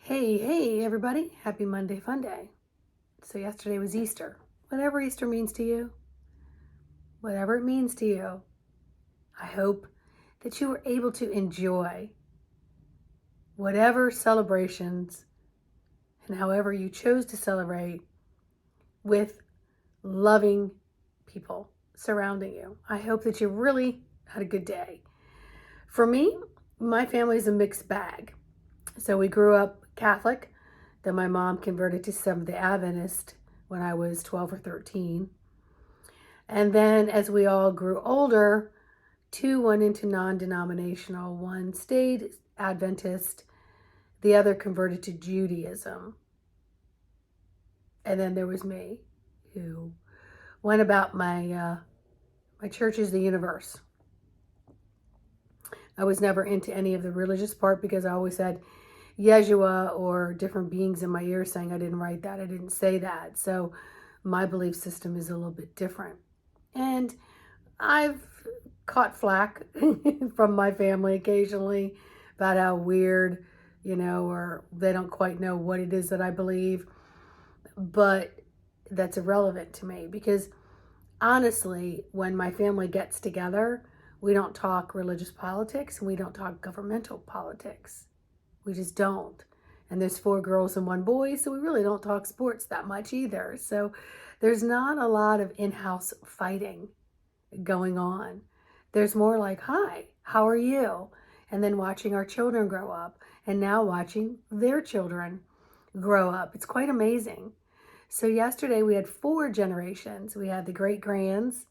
Hey, everybody. Happy Monday Fun Day. So, yesterday was Easter. Whatever Easter means to you, whatever it means to you, I hope that you were able to enjoy whatever celebrations and however you chose to celebrate with loving people surrounding you. I hope that you really had a good day. For me, my family is a mixed bag. So, we grew up Catholic. Then my mom converted to Seventh-day Adventist when I was 12 or 13. And then as we all grew older, two went into non-denominational. One stayed Adventist, the other converted to Judaism. And then there was me, who went about my church is the universe. I was never into any of the religious part because I always had Yeshua or different beings in my ear saying I didn't write that, I didn't say that. So my belief system is a little bit different. And I've caught flack from my family occasionally about how weird, or they don't quite know what it is that I believe. But that's irrelevant to me because honestly, when my family gets together, we don't talk religious politics and we don't talk governmental politics. We just don't. And there's 4 girls and 1 boy, so we really don't talk sports that much either. So there's not a lot of in-house fighting going on. There's more like, hi, how are you? And then watching our children grow up and now watching their children grow up. It's quite amazing. So yesterday we had 4 generations. We had the great-grands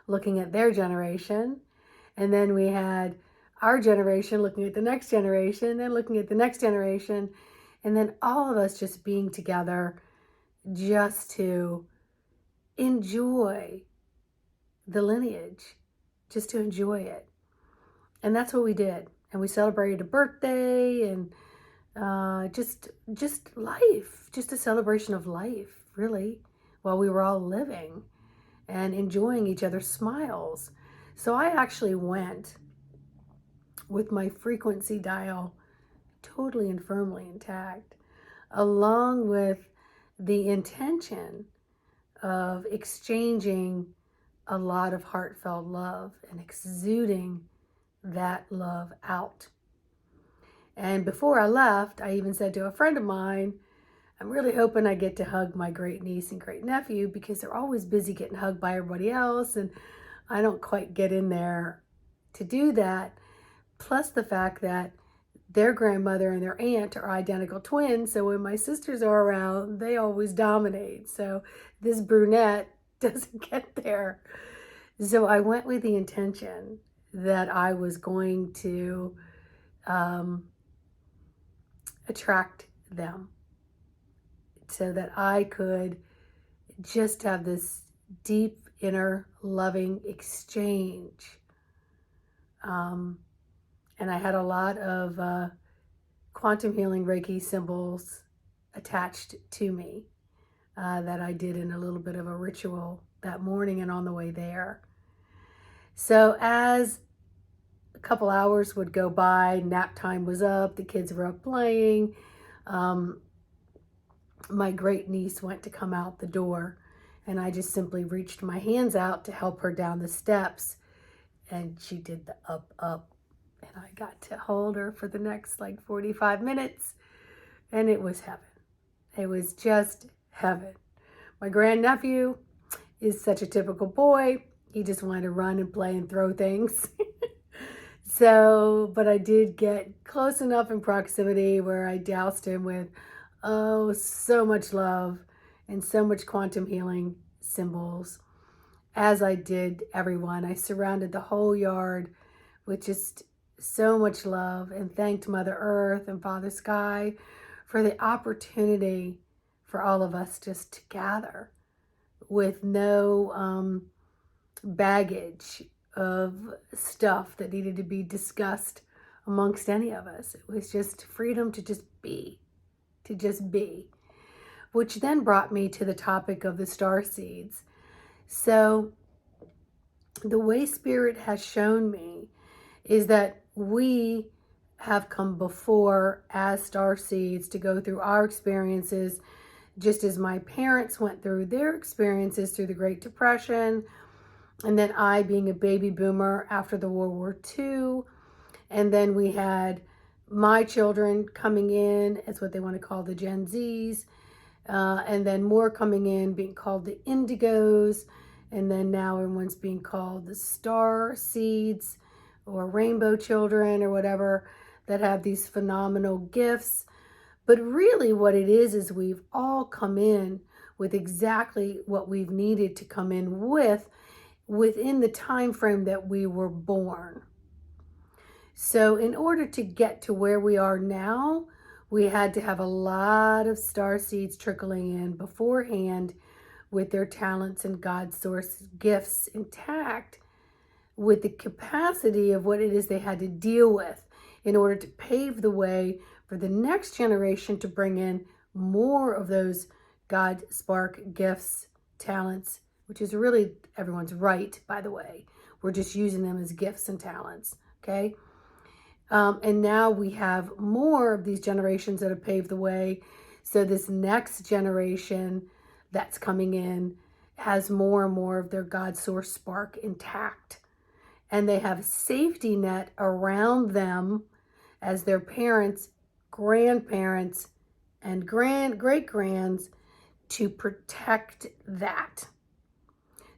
looking at their generation, and then we had our generation looking at the next generation and looking at the next generation, and then all of us just being together just to enjoy the lineage, just to enjoy it. And that's what we did. And we celebrated a birthday and just life, just a celebration of life, really, while we were all living and enjoying each other's smiles. So I actually went with my frequency dial totally and firmly intact, along with the intention of exchanging a lot of heartfelt love and exuding that love out. And before I left, I even said to a friend of mine, I'm really hoping I get to hug my great niece and great nephew because they're always busy getting hugged by everybody else, and I don't quite get in there to do that. Plus the fact that their grandmother and their aunt are identical twins, so when my sisters are around, they always dominate. So this brunette doesn't get there. So I went with the intention that I was going to attract them so that I could just have this deep inner loving exchange. And I had a lot of quantum healing Reiki symbols attached to me that I did in a little bit of a ritual that morning and on the way there. So as a couple hours would go by, nap time was up, the kids were up playing, my great niece went to come out the door, and I just simply reached my hands out to help her down the steps, and she did the up, and I got to hold her for the next 45 minutes, and it was heaven. It was just heaven. My grandnephew is such a typical boy. He just wanted to run and play and throw things. But I did get close enough in proximity where I doused him with, so much love and so much quantum healing symbols. As I did everyone, I surrounded the whole yard with just so much love and thanked Mother Earth and Father Sky for the opportunity for all of us just to gather with no baggage of stuff that needed to be discussed amongst any of us. It was just freedom to just be, which then brought me to the topic of the Starseeds. So the way Spirit has shown me is that we have come before as starseeds to go through our experiences, just as my parents went through their experiences through the Great Depression, and then I being a baby boomer after the World War II, and then we had my children coming in as what they want to call the Gen Zs, and then more coming in being called the Indigos, and then now everyone's being called the Star Seeds or Rainbow Children or whatever, that have these phenomenal gifts. But really what it is we've all come in with exactly what we've needed to come in with within the time frame that we were born. So in order to get to where we are now, we had to have a lot of star seeds trickling in beforehand with their talents and God's source gifts intact, with the capacity of what it is they had to deal with in order to pave the way for the next generation to bring in more of those God spark gifts, talents, which is really everyone's right, by the way. We're just using them as gifts and talents, okay? And now we have more of these generations that have paved the way. So this next generation that's coming in has more and more of their God source spark intact. And they have a safety net around them as their parents, grandparents, and great-grands to protect that.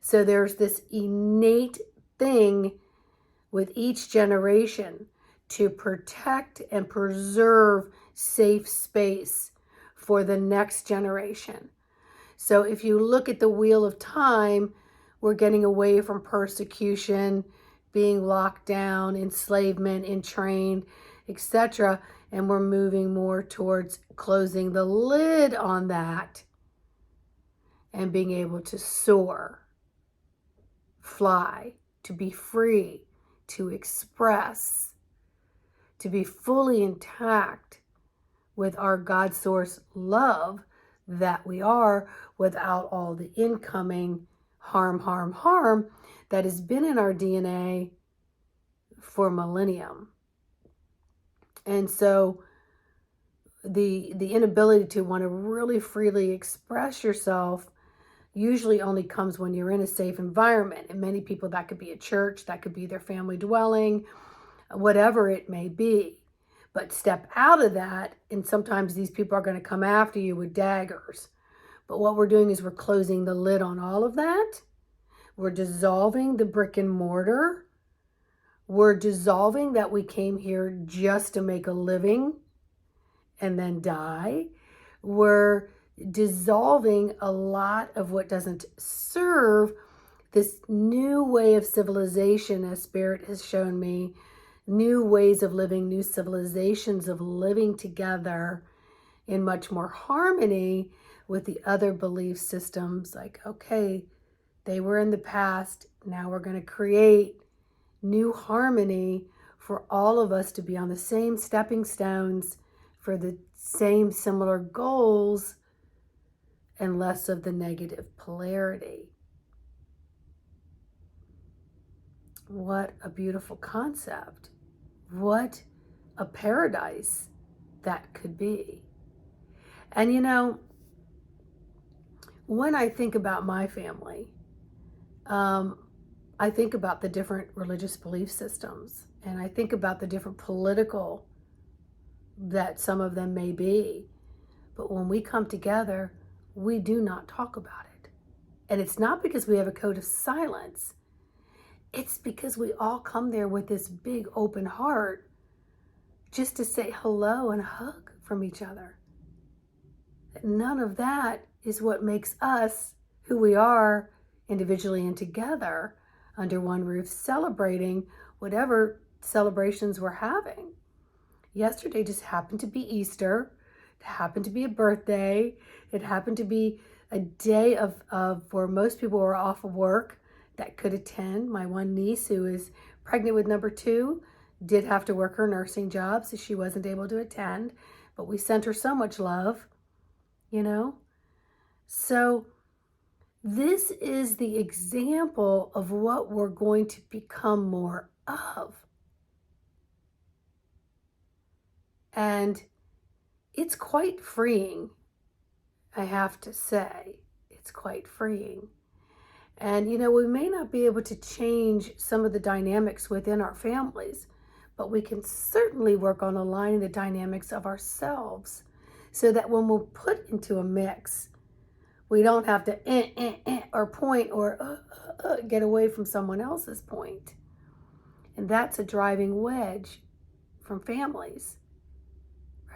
So there's this innate thing with each generation to protect and preserve safe space for the next generation. So if you look at the wheel of time, we're getting away from persecution, being locked down, enslavement, entrained, etc. And we're moving more towards closing the lid on that and being able to soar, fly, to be free, to express, to be fully intact with our God source love that we are, without all the incoming harm that has been in our DNA for millennium. And so the inability to want to really freely express yourself usually only comes when you're in a safe environment. And many people, that could be a church, that could be their family dwelling, whatever it may be. But step out of that, and sometimes these people are going to come after you with daggers. But what we're doing is we're closing the lid on all of that. We're dissolving the brick and mortar. We're dissolving that we came here just to make a living and then die. We're dissolving a lot of what doesn't serve this new way of civilization, as Spirit has shown me, new ways of living, new civilizations of living together in much more harmony with the other belief systems. Like, okay, they were in the past, now we're going to create new harmony for all of us to be on the same stepping stones for the same similar goals, and less of the negative polarity. What a beautiful concept. What a paradise that could be. And you know, when I think about my family, I think about the different religious belief systems, and I think about the different political that some of them may be. But when we come together, we do not talk about it. And it's not because we have a code of silence. It's because we all come there with this big open heart just to say hello and hug from each other. None of that is what makes us who we are individually and together under one roof, celebrating whatever celebrations we're having. Yesterday just happened to be Easter. It happened to be a birthday. It happened to be a day of where most people were off of work that could attend. My one niece, who is pregnant with number 2, did have to work her nursing job, so she wasn't able to attend. But we sent her so much love, you know? So this is the example of what we're going to become more of. And it's quite freeing, I have to say. It's quite freeing. And, we may not be able to change some of the dynamics within our families, but we can certainly work on aligning the dynamics of ourselves so that when we're put into a mix, we don't have to or point or get away from someone else's point. And that's a driving wedge from families,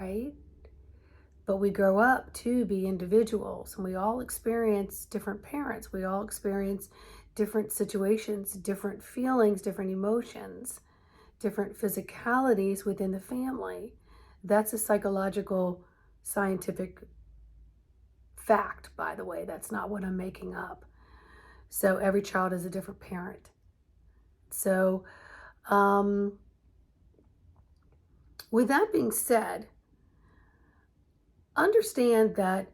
right? But we grow up to be individuals, and we all experience different parents. We all experience different situations, different feelings, different emotions, different physicalities within the family. That's a psychological, scientific fact, by the way. That's not what I'm making up. So every child is a different parent. So with that being said, understand that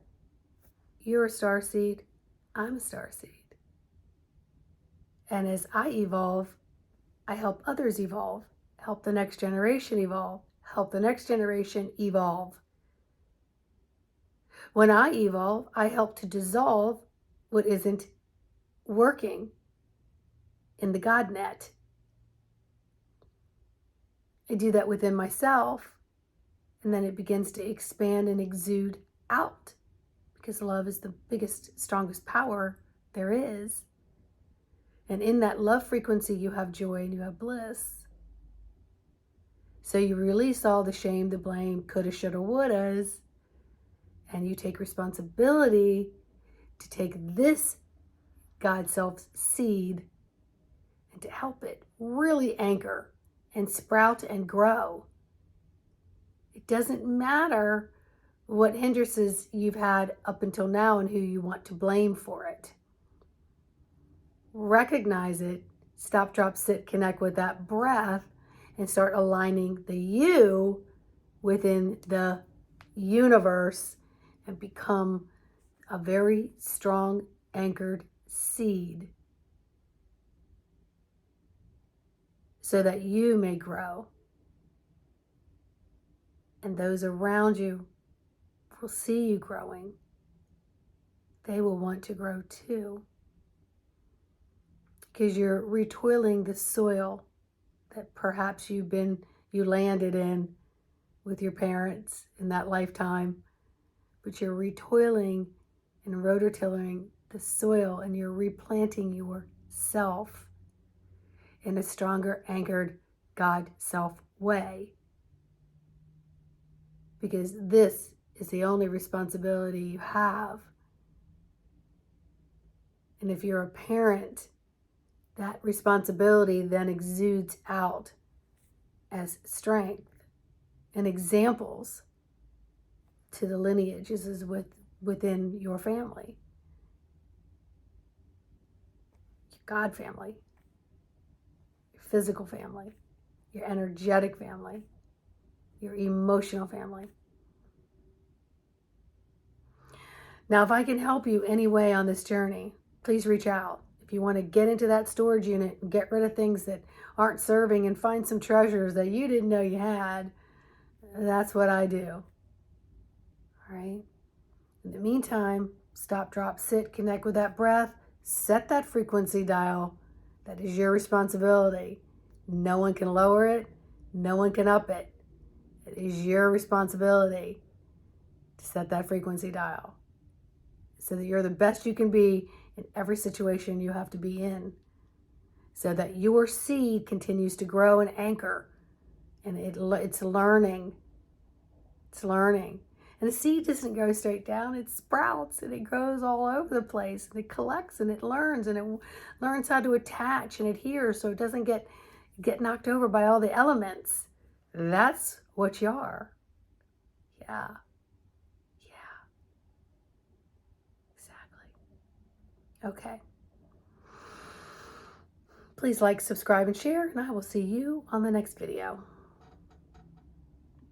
you're a starseed, I'm a starseed. And as I evolve, I help others evolve, help the next generation evolve, help the next generation evolve. When I evolve, I help to dissolve what isn't working in the God net. I do that within myself, and then it begins to expand and exude out, because love is the biggest, strongest power there is. And in that love frequency, you have joy and you have bliss. So you release all the shame, the blame, coulda, shoulda, wouldas, and you take responsibility to take this God self seed and to help it really anchor and sprout and grow. It doesn't matter what hindrances you've had up until now and who you want to blame for it. Recognize it, stop, drop, sit, connect with that breath, and start aligning the you within the universe and become a very strong, anchored seed so that you may grow. And those around you will see you growing. They will want to grow too. Because you're retoiling the soil that perhaps you landed in with your parents in that lifetime. But you're retoiling and rototilling the soil, and you're replanting yourself in a stronger, anchored God self way. Because this is the only responsibility you have. And if you're a parent, that responsibility then exudes out as strength and examples to the lineages within your family. Your God family, your physical family, your energetic family, your emotional family. Now, if I can help you any way on this journey, please reach out. If you want to get into that storage unit and get rid of things that aren't serving and find some treasures that you didn't know you had, that's what I do. All right? In the meantime, stop, drop, sit, connect with that breath, set that frequency dial. That is your responsibility. No one can lower it. No one can up it. It is your responsibility to set that frequency dial so that you're the best you can be in every situation you have to be in, so that your seed continues to grow and anchor, and it's learning. It's learning. And the seed doesn't go straight down. It sprouts and it grows all over the place, and it collects and it learns, and it learns how to attach and adhere so it doesn't get knocked over by all the elements. That's what you are. Yeah. Okay. Please like, subscribe, and share, and I will see you on the next video.